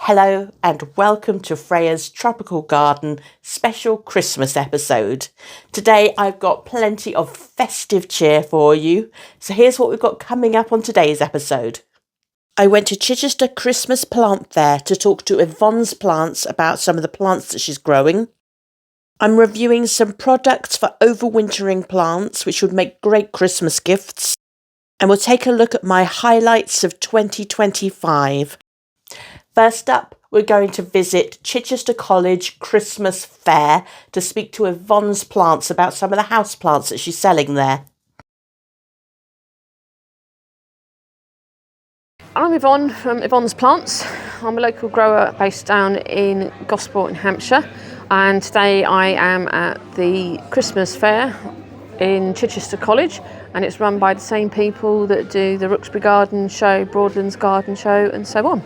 Hello and welcome to Freya's Tropical Garden special Christmas episode. Today I've got plenty of festive cheer for you. So here's what we've got coming up on today's episode. I went to Chichester Christmas Plant Fair to talk to Yvonne's plants about some of the plants that she's growing. I'm reviewing some products for overwintering plants which would make great Christmas gifts. And we'll take a look at my highlights of 2025. First up, we're going to visit Chichester College Christmas Fair to speak to Yvonne's plants about some of the house plants that she's selling there. I'm Yvonne from Yvonne's Plants. I'm a local grower based down in Gosport in Hampshire, and today I am at the Christmas Fair in Chichester College, and it's run by the same people that do the Rooksbury Garden Show, Broadlands Garden Show and so on.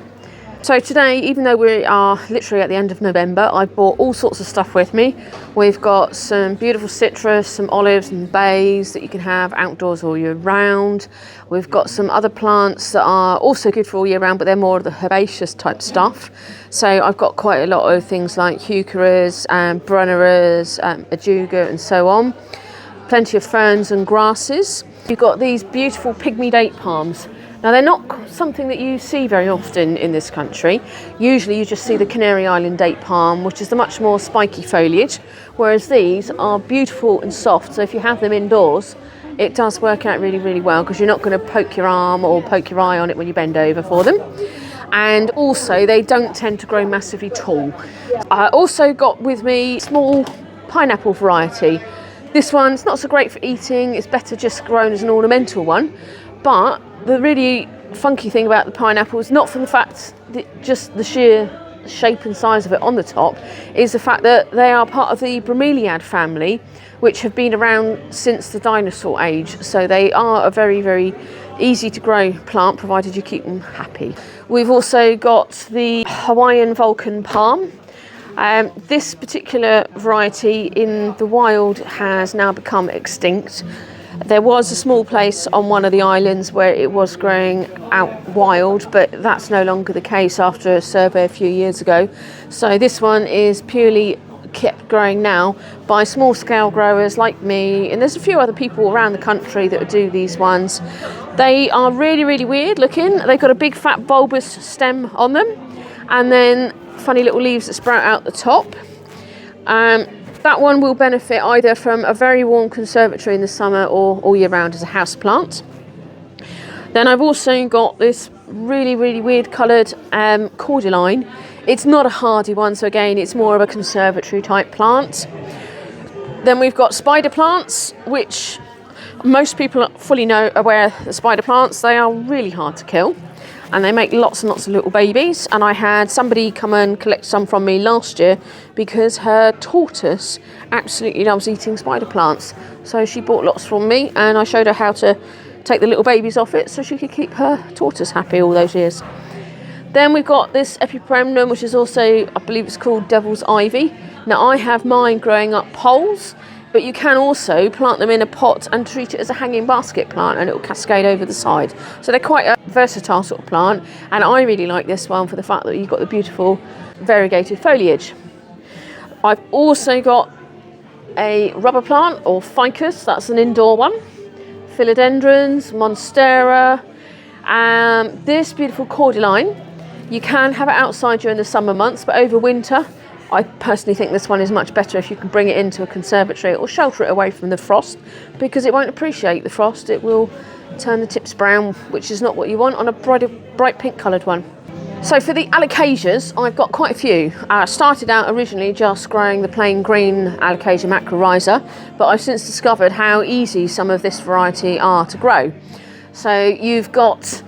So today, even though we are literally at the end of November, I brought all sorts of stuff with me. We've got some beautiful citrus, some olives and bays that you can have outdoors all year round. We've got some other plants that are also good for all year round, but they're more of the herbaceous type stuff. So I've got quite a lot of things like heucheras, brunneras, ajuga and so on. Plenty of ferns and grasses. You've got these beautiful pygmy date palms. Now they're not something that you see very often in this country. Usually you just see the Canary Island date palm, which is the much more spiky foliage, whereas these are beautiful and soft. So if you have them indoors, it does work out really, really well because you're not going to poke your arm or poke your eye on it when you bend over for them. And also they don't tend to grow massively tall. I also got with me small pineapple variety. This one's not so great for eating, it's better just grown as an ornamental one, but the really funky thing about the pineapple is not from the fact that just the sheer shape and size of it on the top, is the fact that they are part of the bromeliad family, which have been around since the dinosaur age. So they are a very, very easy to grow plant, provided you keep them happy. We've also got the Hawaiian Vulcan palm. This particular variety in the wild has now become extinct. There was a small place on one of the islands where it was growing out wild, but that's no longer the case after a survey a few years ago. So this one is purely kept growing now by small scale growers like me, and there's a few other people around the country that do these ones. They are really, really weird looking. They've got a big fat bulbous stem on them, and then funny little leaves that sprout out the top. That one will benefit either from a very warm conservatory in the summer or all year round as a house plant. Then I've also got this really, really weird coloured cordyline. It's not a hardy one, so again it's more of a conservatory type plant. Then we've got spider plants, which most people are fully aware of the spider plants. They are really hard to kill, and they make lots and lots of little babies. And I had somebody come and collect some from me last year because her tortoise absolutely loves eating spider plants. So she bought lots from me, and I showed her how to take the little babies off it so she could keep her tortoise happy all those years. Then we've got this epipremnum, which is also, I believe it's called devil's ivy. Now I have mine growing up poles, but you can also plant them in a pot and treat it as a hanging basket plant, and it will cascade over the side. So they're quite a versatile sort of plant, and I really like this one for the fact that you've got the beautiful variegated foliage. I've also got a rubber plant, or ficus, that's an indoor one. Philodendrons, monstera, this beautiful cordyline. You can have it outside during the summer months, but over winter, I personally think this one is much better if you can bring it into a conservatory or shelter it away from the frost, because it won't appreciate the frost. It will turn the tips brown, which is not what you want on a bright pink coloured one. So for the alocasias, I've got quite a few. I started out originally just growing the plain green Alocasia macrorhiza, but I've since discovered how easy some of this variety are to grow. So you've got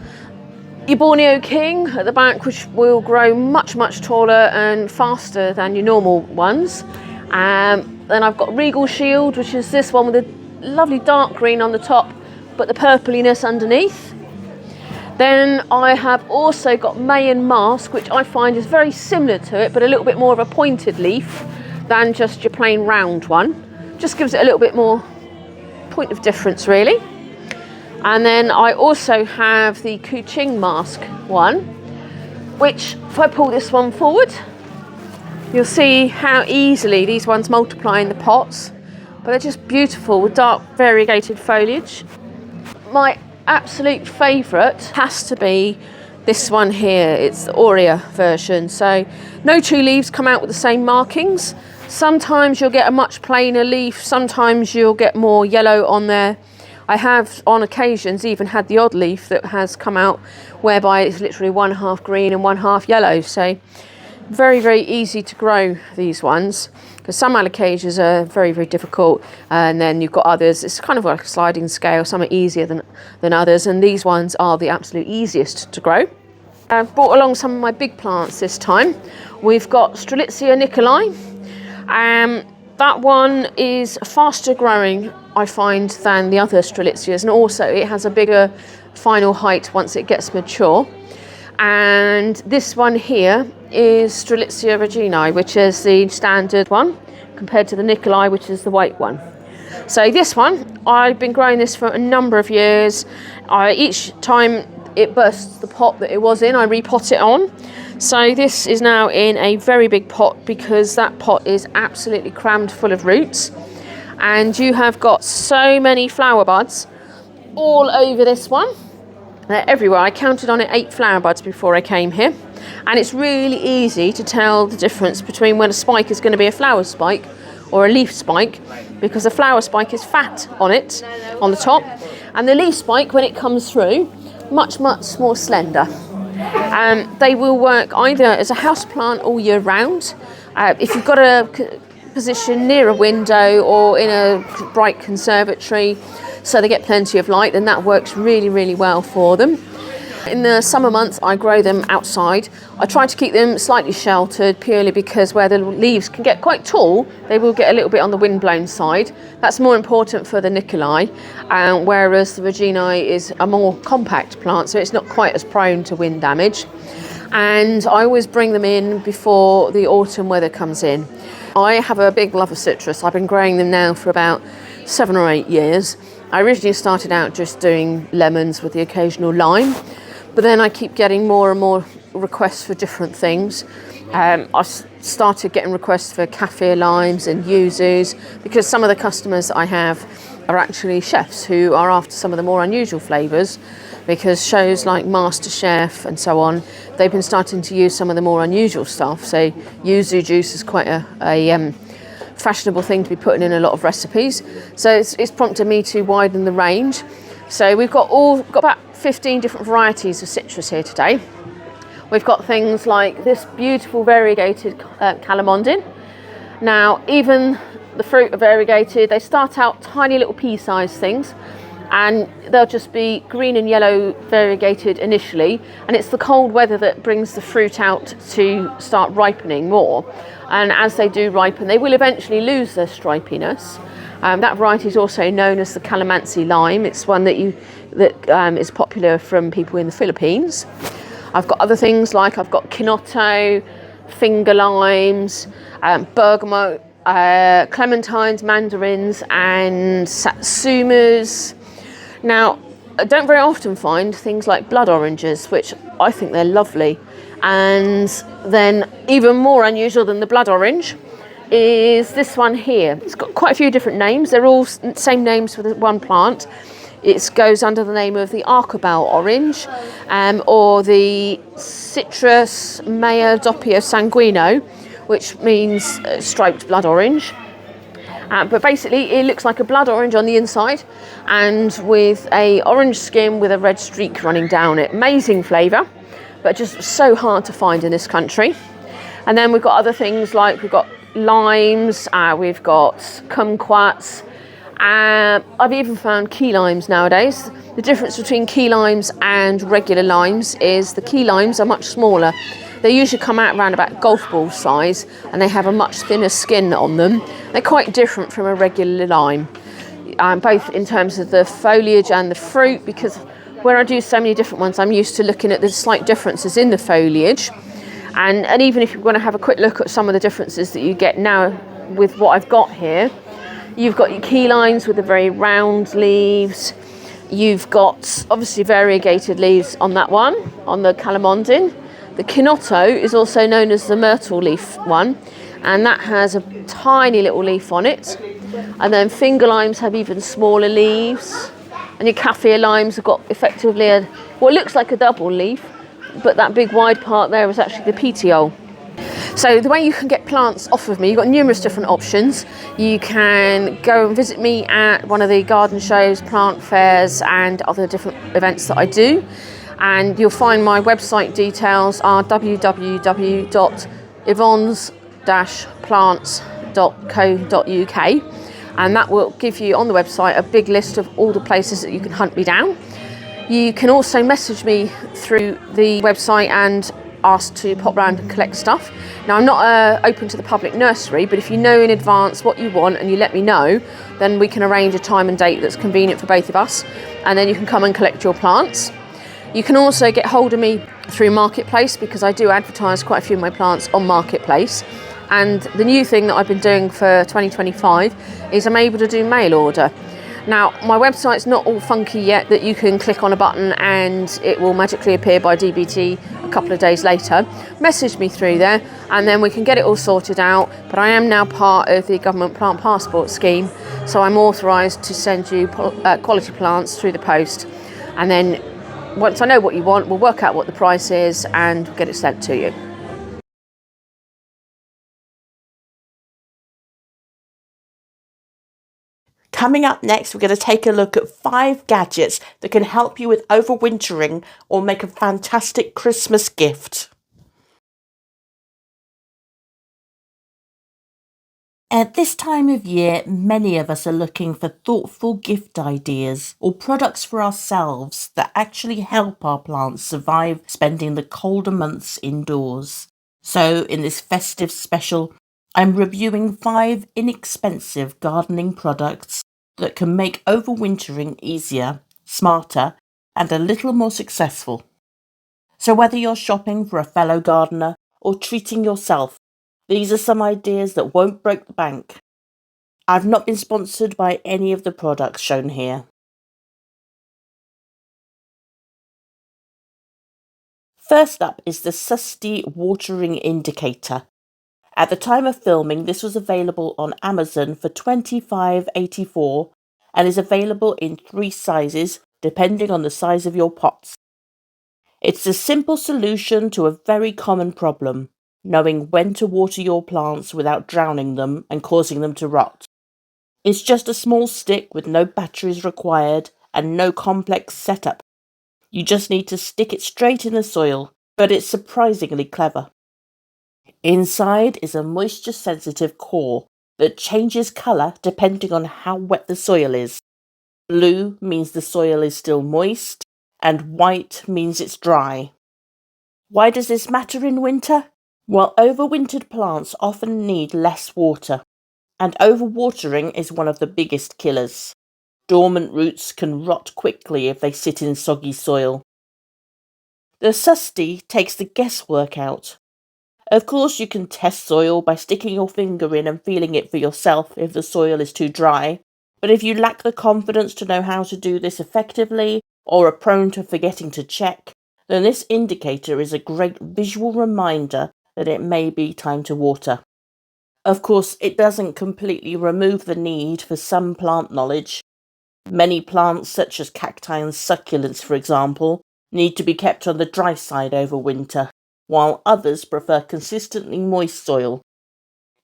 your Borneo King at the back, which will grow much, much taller and faster than your normal ones. Then I've got Regal Shield, which is this one with a lovely dark green on the top, but the purpliness underneath. Then I have also got Mayan Mask, which I find is very similar to it, but a little bit more of a pointed leaf than just your plain round one. Just gives it a little bit more point of difference, really. And then I also have the Kuching Mask one, which if I pull this one forward, you'll see how easily these ones multiply in the pots, but they're just beautiful with dark variegated foliage. My absolute favourite has to be this one here. It's the Aurea version. So no two leaves come out with the same markings. Sometimes you'll get a much plainer leaf, sometimes you'll get more yellow on there. I have on occasions even had the odd leaf that has come out whereby it's literally 1/2 green and 1/2 yellow. So very, very easy to grow these ones, because some alocasias are very, very difficult, and then you've got others, it's kind of like a sliding scale. Some are easier than others, and these ones are the absolute easiest to grow. I've brought along some of my big plants this time. We've got Strelitzia Nicolai. That one is faster growing, I find, than the other Strelitzias, and also it has a bigger final height once it gets mature. And this one here is Strelitzia reginae, which is the standard one, compared to the Nicolai, which is the white one. So this one, I've been growing this for a number of years. Each time it bursts the pot that it was in, I repot it on. So this is now in a very big pot, because that pot is absolutely crammed full of roots. And you have got so many flower buds all over this one. They're everywhere. I counted on it 8 flower buds before I came here. And it's really easy to tell the difference between when a spike is going to be a flower spike or a leaf spike, because the flower spike is fat on it, on the top. And the leaf spike, when it comes through, much, much more slender. They will work either as a house plant all year round. If you've got a position near a window or in a bright conservatory, so they get plenty of light, then that works really, really well for them. In the summer months, I grow them outside. I try to keep them slightly sheltered, purely because where the leaves can get quite tall, they will get a little bit on the windblown side. That's more important for the Nicolai, whereas the Reginae is a more compact plant, so it's not quite as prone to wind damage. And I always bring them in before the autumn weather comes in. I have a big love of citrus. I've been growing them now for about 7 or 8 years. I originally started out just doing lemons with the occasional lime, but then I keep getting more and more requests for different things. I started getting requests for kaffir limes and yuzus, because some of the customers that I have are actually chefs who are after some of the more unusual flavours, because shows like MasterChef and so on, they've been starting to use some of the more unusual stuff. So yuzu juice is quite a fashionable thing to be putting in a lot of recipes. So it's prompted me to widen the range. So we've got about 15 different varieties of citrus here today. We've got things like this beautiful variegated calamondin. Now, even the fruit are variegated. They start out tiny little pea-sized things, and they'll just be green and yellow variegated initially, and it's the cold weather that brings the fruit out to start ripening more. And as they do ripen, they will eventually lose their stripiness. That variety is also known as the calamansi lime. It's one that is popular from people in the Philippines. I've got other things like I've got Kinotto, finger limes, bergamot, clementines, mandarins, and satsumas. Now, I don't very often find things like blood oranges, which I think they're lovely. And then even more unusual than the blood orange is this one here. It's got quite a few different names. They're all same names for the one plant. It goes under the name of the Archibald orange, or the Citrus Mea doppio sanguino, which means striped blood orange. But basically it looks like a blood orange on the inside, and with a orange skin with a red streak running down it. Amazing flavour, but just so hard to find in this country. And then we've got other things like we've got limes, we've got kumquats. I've even found key limes nowadays. The difference between key limes and regular limes is the key limes are much smaller. They usually come out around about golf ball size, and they have a much thinner skin on them. They're quite different from a regular lime, both in terms of the foliage and the fruit, because when I do so many different ones, I'm used to looking at the slight differences in the foliage. And even if you want to have a quick look at some of the differences that you get now with what I've got here, you've got your key limes with the very round leaves. You've got obviously variegated leaves on that one, on the calamondin. The Kinotto is also known as the myrtle leaf one, and that has a tiny little leaf on it. And then finger limes have even smaller leaves. And your kaffir limes have got effectively what looks like a double leaf, but that big wide part there is actually the petiole. So the way you can get plants off of me, you've got numerous different options. You can go and visit me at one of the garden shows, plant fairs and other different events that I do. And you'll find my website details are www.yvonnes-plants.co.uk, and that will give you on the website a big list of all the places that you can hunt me down. You can also message me through the website and ask to pop round and collect stuff. Now, I'm not open to the public nursery, but if you know in advance what you want and you let me know, then we can arrange a time and date that's convenient for both of us, and then you can come and collect your plants. You can also get hold of me through Marketplace, because I do advertise quite a few of my plants on Marketplace. And the new thing that I've been doing for 2025 is I'm able to do mail order. Now, my website's not all funky yet that you can click on a button and it will magically appear by DBT a couple of days later. Message me through there and then we can get it all sorted out. But I am now part of the government plant passport scheme, so I'm authorised to send you quality plants through the post. And then once I know what you want, we'll work out what the price is and get it sent to you. Coming up next, we're going to take a look at 5 gadgets that can help you with overwintering or make a fantastic Christmas gift. At this time of year, many of us are looking for thoughtful gift ideas or products for ourselves that actually help our plants survive spending the colder months indoors. So in this festive special, I'm reviewing 5 inexpensive gardening products that can make overwintering easier, smarter, and a little more successful. So whether you're shopping for a fellow gardener or treating yourself, these are some ideas that won't break the bank. I've not been sponsored by any of the products shown here. First up is the S3E watering indicator. At the time of filming, this was available on Amazon for $25.84 and is available in 3 sizes depending on the size of your pots. It's a simple solution to a very common problem, knowing when to water your plants without drowning them and causing them to rot. It's just a small stick with no batteries required and no complex setup. You just need to stick it straight in the soil, but it's surprisingly clever. Inside is a moisture-sensitive core that changes colour depending on how wet the soil is. Blue means the soil is still moist, and white means it's dry. Why does this matter in winter? Well, overwintered plants often need less water, and overwatering is one of the biggest killers. Dormant roots can rot quickly if they sit in soggy soil. The S3E takes the guesswork out. Of course, you can test soil by sticking your finger in and feeling it for yourself if the soil is too dry, but if you lack the confidence to know how to do this effectively or are prone to forgetting to check, then this indicator is a great visual reminder that it may be time to water. Of course, it doesn't completely remove the need for some plant knowledge. Many plants, such as cacti and succulents, for example, need to be kept on the dry side over winter, while others prefer consistently moist soil.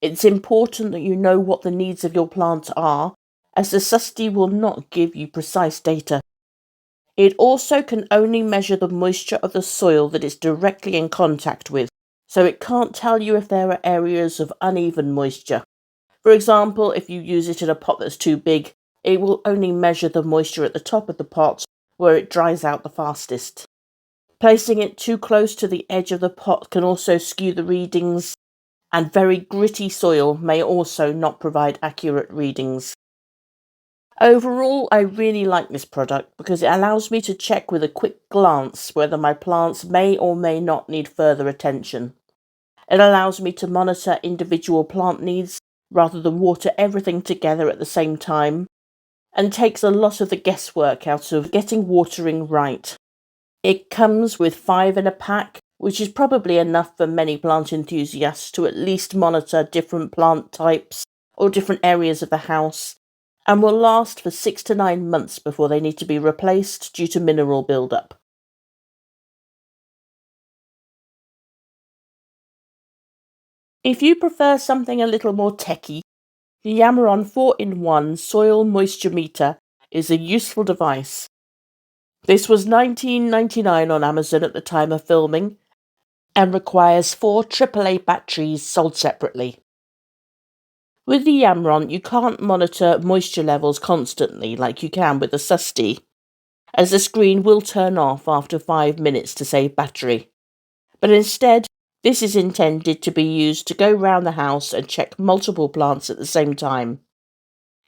It's important that you know what the needs of your plant are, as the S3E will not give you precise data. It also can only measure the moisture of the soil that it's directly in contact with, so it can't tell you if there are areas of uneven moisture. For example, if you use it in a pot that's too big, it will only measure the moisture at the top of the pot, where it dries out the fastest. Placing it too close to the edge of the pot can also skew the readings, and very gritty soil may also not provide accurate readings. Overall, I really like this product because it allows me to check with a quick glance whether my plants may or may not need further attention. It allows me to monitor individual plant needs rather than water everything together at the same time, and takes a lot of the guesswork out of getting watering right. It comes with 5 in a pack, which is probably enough for many plant enthusiasts to at least monitor different plant types or different areas of the house, and will last for 6 to 9 months before they need to be replaced due to mineral buildup. If you prefer something a little more techy, the Yamron 4-in-1 Soil Moisture Meter is a useful device. This was $19.99 on Amazon at the time of filming and requires 4 AAA batteries sold separately. With the Yamron, you can't monitor moisture levels constantly like you can with the S3E12, as the screen will turn off after 5 minutes to save battery. But instead, this is intended to be used to go round the house and check multiple plants at the same time.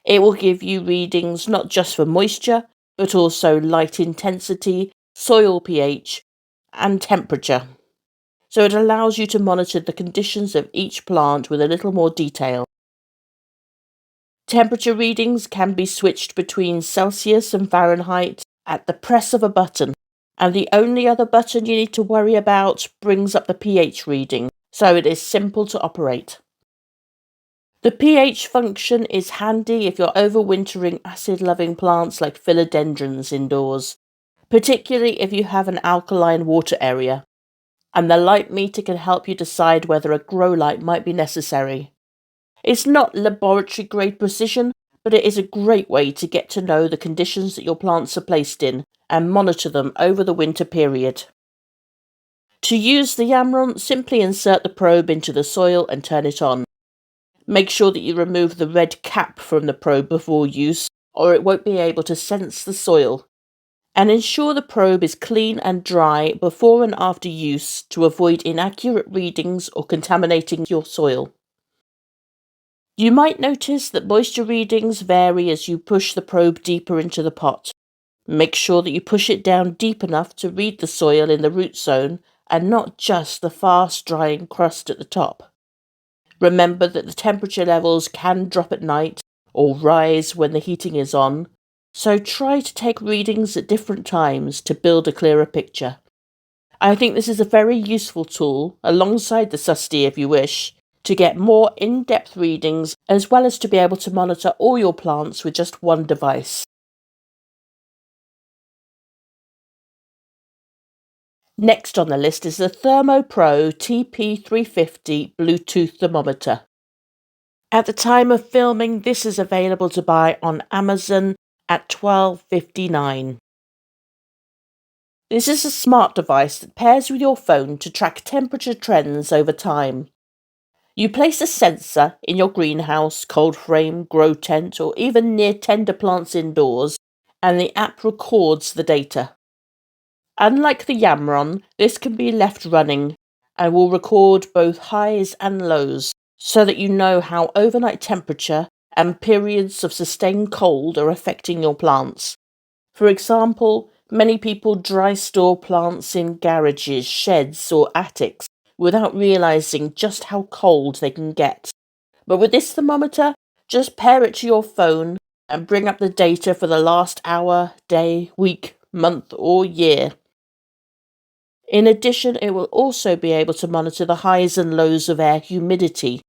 It will give you readings not just for moisture, but also light intensity, soil pH, and temperature. So it allows you to monitor the conditions of each plant with a little more detail. Temperature readings can be switched between Celsius and Fahrenheit at the press of a button, and the only other button you need to worry about brings up the pH reading, so it is simple to operate. The pH function is handy if you're overwintering acid-loving plants like philodendrons indoors, particularly if you have an alkaline water area, and the light meter can help you decide whether a grow light might be necessary. It's not laboratory-grade precision, but it is a great way to get to know the conditions that your plants are placed in and monitor them over the winter period. To use the Yamron, simply insert the probe into the soil and turn it on. Make sure that you remove the red cap from the probe before use, or it won't be able to sense the soil. And ensure the probe is clean and dry before and after use to avoid inaccurate readings or contaminating your soil. You might notice that moisture readings vary as you push the probe deeper into the pot. Make sure that you push it down deep enough to read the soil in the root zone and not just the fast drying crust at the top. Remember that the temperature levels can drop at night or rise when the heating is on, so try to take readings at different times to build a clearer picture. I think this is a very useful tool, alongside the S3E12 if you wish, to get more in-depth readings as well as to be able to monitor all your plants with just one device. Next on the list is the ThermoPro TP350 Bluetooth thermometer. At the time of filming, this is available to buy on Amazon at $12.59. This is a smart device that pairs with your phone to track temperature trends over time. You place a sensor in your greenhouse, cold frame, grow tent, or even near tender plants indoors, and the app records the data. Unlike the Yamron, this can be left running and will record both highs and lows so that you know how overnight temperature and periods of sustained cold are affecting your plants. For example, many people dry store plants in garages, sheds, or attics without realizing just how cold they can get. But with this thermometer, just pair it to your phone and bring up the data for the last hour, day, week, month, or year. In addition, it will also be able to monitor the highs and lows of air humidity,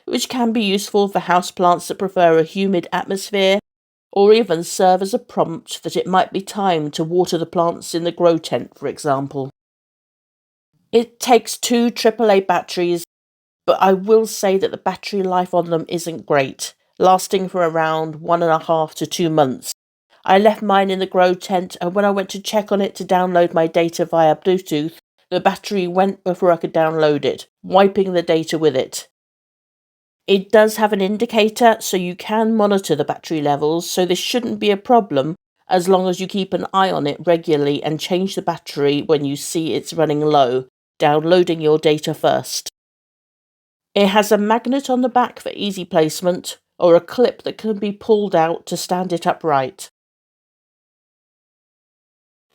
which can be useful for houseplants that prefer a humid atmosphere, or even serve as a prompt that it might be time to water the plants in the grow tent, for example. It takes 2 AAA batteries, but I will say that the battery life on them isn't great, lasting for around 1.5 to 2 months. I left mine in the grow tent, and when I went to check on it to download my data via Bluetooth, the battery went before I could download it, wiping the data with it. It does have an indicator, so you can monitor the battery levels, so this shouldn't be a problem as long as you keep an eye on it regularly and change the battery when you see it's running low, downloading your data first. It has a magnet on the back for easy placement, or a clip that can be pulled out to stand it upright.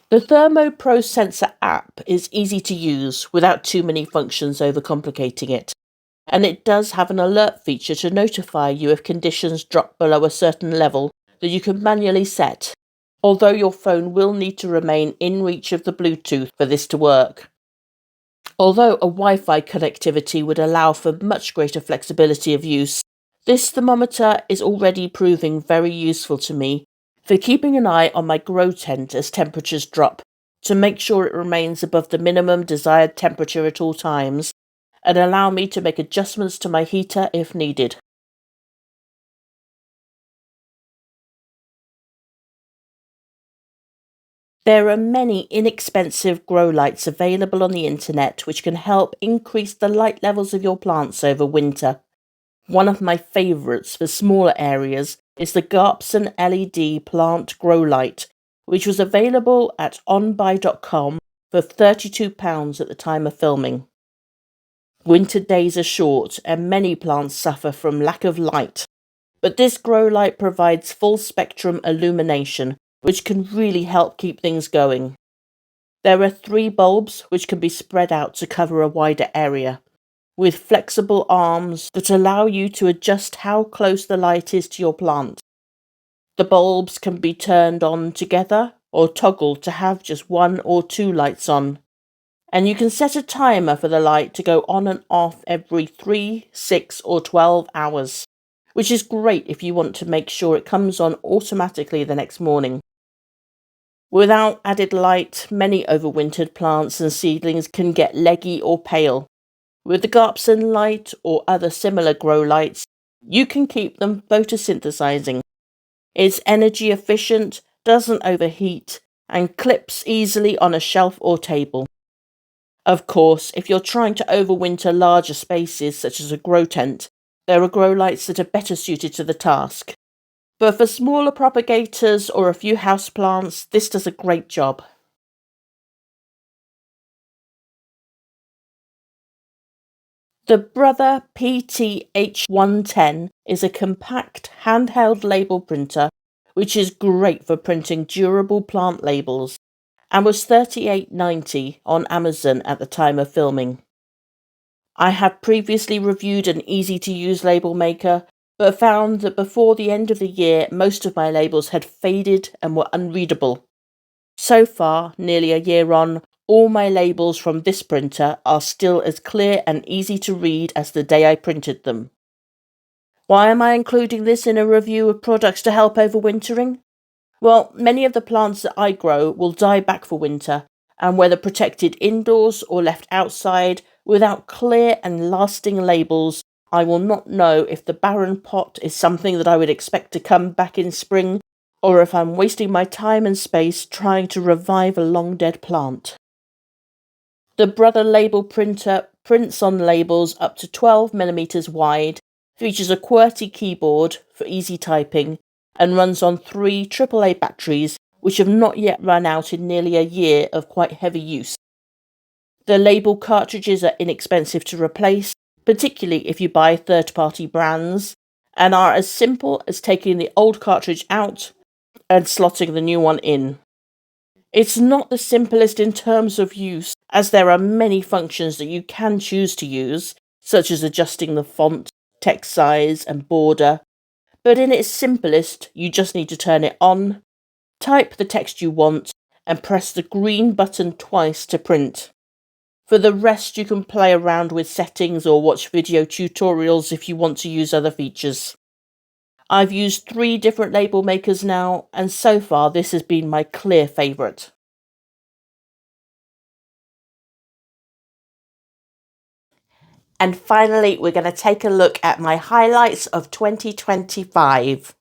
The ThermoPro sensor app is easy to use without too many functions overcomplicating it, and it does have an alert feature to notify you if conditions drop below a certain level that you can manually set, although your phone will need to remain in reach of the Bluetooth for this to work. Although a Wi-Fi connectivity would allow for much greater flexibility of use, this thermometer is already proving very useful to me for keeping an eye on my grow tent as temperatures drop, to make sure it remains above the minimum desired temperature at all times, and allow me to make adjustments to my heater if needed. There are many inexpensive grow lights available on the internet which can help increase the light levels of your plants over winter. One of my favourites for smaller areas is the Garpsen LED plant grow light, which was available at onbuy.com for £32 at the time of filming. Winter days are short and many plants suffer from lack of light, but this grow light provides full spectrum illumination, which can really help keep things going. There are 3 bulbs which can be spread out to cover a wider area, with flexible arms that allow you to adjust how close the light is to your plant. The bulbs can be turned on together or toggled to have just 1 or 2 lights on, and you can set a timer for the light to go on and off every 3, 6 or 12 hours, which is great if you want to make sure it comes on automatically the next morning. Without added light, many overwintered plants and seedlings can get leggy or pale. With the Garpsen light or other similar grow lights, you can keep them photosynthesizing. It's energy efficient, doesn't overheat, and clips easily on a shelf or table. Of course, if you're trying to overwinter larger spaces such as a grow tent, there are grow lights that are better suited to the task. But for smaller propagators or a few houseplants, this does a great job. The Brother PTH110 is a compact handheld label printer which is great for printing durable plant labels, and was $38.90 on Amazon at the time of filming. I have previously reviewed an easy-to-use label maker, but found that before the end of the year most of my labels had faded and were unreadable. So far, nearly a year on, all my labels from this printer are still as clear and easy to read as the day I printed them. Why am I including this in a review of products to help overwintering? Well, many of the plants that I grow will die back for winter, and whether protected indoors or left outside, without clear and lasting labels, I will not know if the barren pot is something that I would expect to come back in spring, or if I'm wasting my time and space trying to revive a long dead plant. The Brother label printer prints on labels up to 12mm wide, features a QWERTY keyboard for easy typing, and runs on 3 AAA batteries which have not yet run out in nearly a year of quite heavy use. The label cartridges are inexpensive to replace, particularly if you buy third-party brands, and are as simple as taking the old cartridge out and slotting the new one in. It's not the simplest in terms of use, as there are many functions that you can choose to use, such as adjusting the font, text size and border, but in its simplest, you just need to turn it on, type the text you want, and press the green button twice to print. For the rest, you can play around with settings or watch video tutorials if you want to use other features. I've used 3 different label makers now, and so far this has been my clear favourite. And finally, we're going to take a look at my highlights of 2025.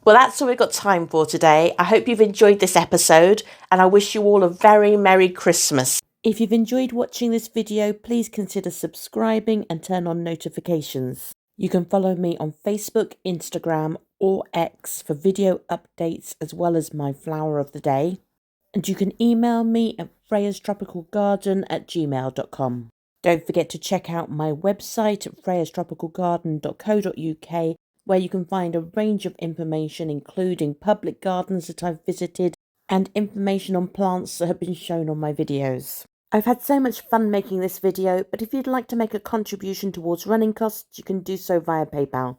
Well, that's all we've got time for today. I hope you've enjoyed this episode, and I wish you all a very Merry Christmas. If you've enjoyed watching this video, please consider subscribing and turn on notifications. You can follow me on Facebook, Instagram or X for video updates as well as my flower of the day. And you can email me at freyastropicalgarden@gmail.com. Don't forget to check out my website at freyastropicalgarden.co.uk, where you can find a range of information including public gardens that I've visited and information on plants that have been shown on my videos. I've had so much fun making this video, but if you'd like to make a contribution towards running costs, you can do so via PayPal.